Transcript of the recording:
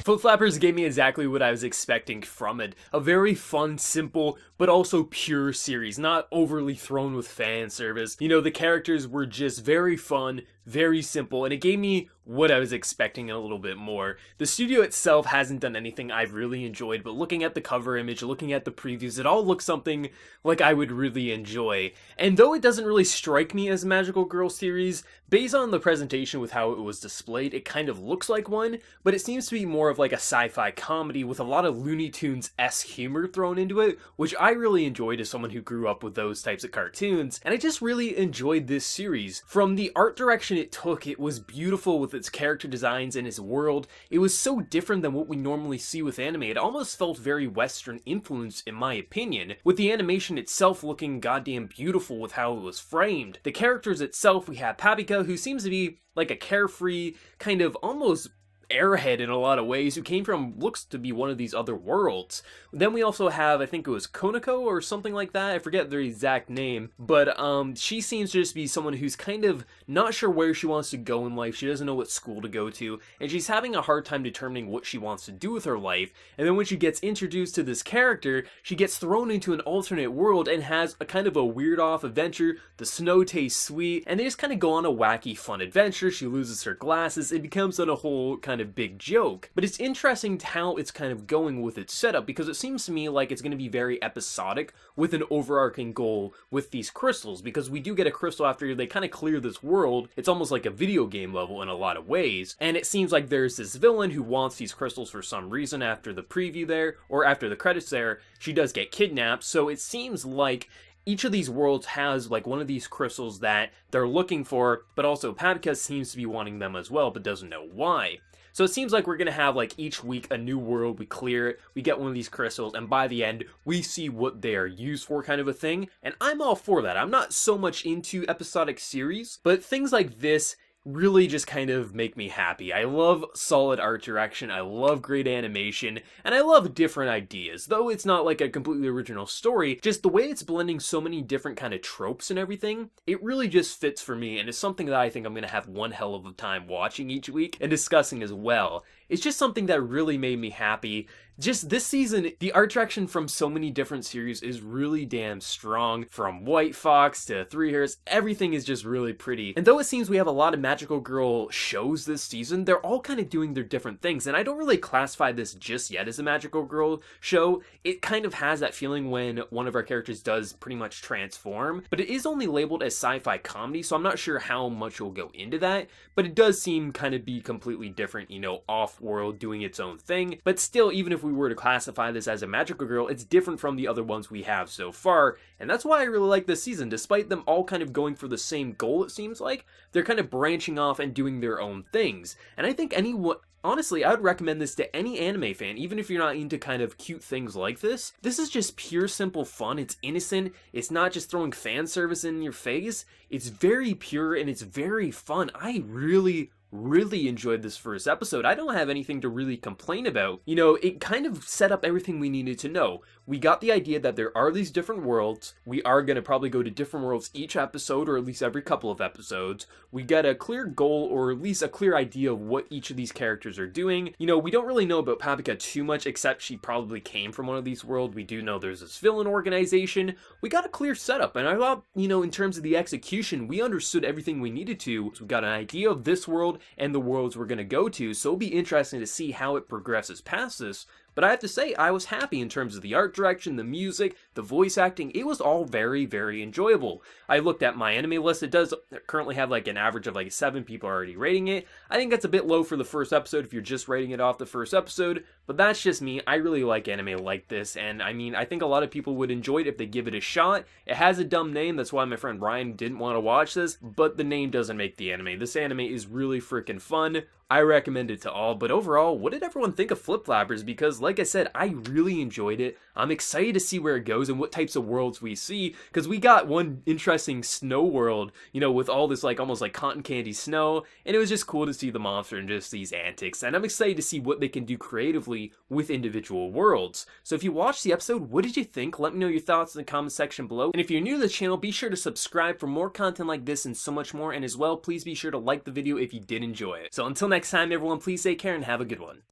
Flip Flappers gave me exactly what I was expecting from it. A very fun, simple, but also pure series, not overly thrown with fan service. You know, the characters were just very fun, very simple, and it gave me what I was expecting a little bit more. The studio itself hasn't done anything I've really enjoyed, but looking at the cover image, looking at the previews, it all looks something like I would really enjoy. And though it doesn't really strike me as a Magical Girl series, based on the presentation with how it was displayed, it kind of looks like one, but it seems to be more of like a sci-fi comedy with a lot of Looney Tunes-esque humor thrown into it, which I really enjoyed as someone who grew up with those types of cartoons, and I just really enjoyed this series. From the art direction it took, it was beautiful with its character designs and its world. It was so different than what we normally see with anime. It almost felt very Western influenced in my opinion, with the animation itself looking goddamn beautiful with how it was framed. The characters itself, we have Paprika, who seems to be like a carefree, kind of almost airhead in a lot of ways, who came from, looks to be one of these other worlds. Then we also have, I think it was Konako or something like that, I forget their exact name, but she seems to just be someone who's kind of not sure where she wants to go in life. She doesn't know what school to go to, and she's having a hard time determining what she wants to do with her life. And then when she gets introduced to this character, she gets thrown into an alternate world and has a kind of a weird off adventure. The snow tastes sweet, and they just kind of go on a wacky fun adventure. She loses her glasses, it becomes on a whole kind of big joke. But it's interesting how it's kind of going with its setup, because it seems to me like it's going to be very episodic with an overarching goal with these crystals, because we do get a crystal after they kind of clear this world. It's almost like a video game level in a lot of ways, and it seems like there's this villain who wants these crystals for some reason. After the preview there, or after the credits there, she does get kidnapped, so it seems like each of these worlds has like one of these crystals that they're looking for, but also Paprika seems to be wanting them as well, but doesn't know why. So it seems like we're going to have like each week a new world, we clear it, we get one of these crystals, and by the end, we see what they are used for, kind of a thing. And I'm all for that. I'm not so much into episodic series, but things like this really just kind of make me happy. I love solid art direction, I love great animation, and I love different ideas. Though it's not like a completely original story, just the way it's blending so many different kind of tropes and everything, it really just fits for me, and it's something that I think I'm gonna have one hell of a time watching each week and discussing as well. It's just something that really made me happy. Just this season, the art direction from so many different series is really damn strong. From White Fox to Three Hairs, everything is just really pretty. And though it seems we have a lot of Magical Girl shows this season, they're all kind of doing their different things. And I don't really classify this just yet as a Magical Girl show. It kind of has that feeling when one of our characters does pretty much transform. But it is only labeled as sci-fi comedy, so I'm not sure how much we'll go into that. But it does seem kind of be completely different, you know, off-world, doing its own thing. But still, even if we were to classify this as a Magical Girl, it's different from the other ones we have so far, and that's why I really like this season. Despite them all kind of going for the same goal, it seems like, they're kind of branching off and doing their own things. And I think anyone, honestly, I would recommend this to any anime fan, even if you're not into kind of cute things like this. This is just pure, simple fun. It's innocent. It's not just throwing fan service in your face. It's very pure and it's very fun. I really enjoyed this first episode. I don't have anything to really complain about. You know, it kind of set up everything we needed to know. We got the idea that there are these different worlds. We are going to probably go to different worlds each episode, or at least every couple of episodes. We get a clear goal, or at least a clear idea of what each of these characters are doing. You know, we don't really know about Paprika too much, except she probably came from one of these worlds. We do know there's this villain organization. We got a clear setup, and I thought, you know, in terms of the execution, we understood everything we needed to. So we got an idea of this world and the worlds we're going to go to, so it'll be interesting to see how it progresses past this. But I have to say, I was happy in terms of the art direction, the music, the voice acting. It was all very, very enjoyable. I looked at my anime list. It does currently have like an average of like 7 people already rating it. I think that's a bit low for the first episode if you're just rating it off the first episode, but that's just me. I really like anime like this, and I mean, I think a lot of people would enjoy it if they give it a shot. It has a dumb name, that's why my friend Ryan didn't want to watch this, but the name doesn't make the anime. This anime is really freaking fun. I recommend it to all, but overall, what did everyone think of Flip Flappers? Because like I said, I really enjoyed it. I'm excited to see where it goes and what types of worlds we see, because we got one interesting snow world, you know, with all this like almost like cotton candy snow, and it was just cool to see the monster and just these antics, and I'm excited to see what they can do creatively with individual worlds. So if you watched the episode, what did you think? Let me know your thoughts in the comment section below, and if you're new to the channel, be sure to subscribe for more content like this and so much more, and as well, please be sure to like the video if you did enjoy it. So until next time, everyone, please take care and have a good one.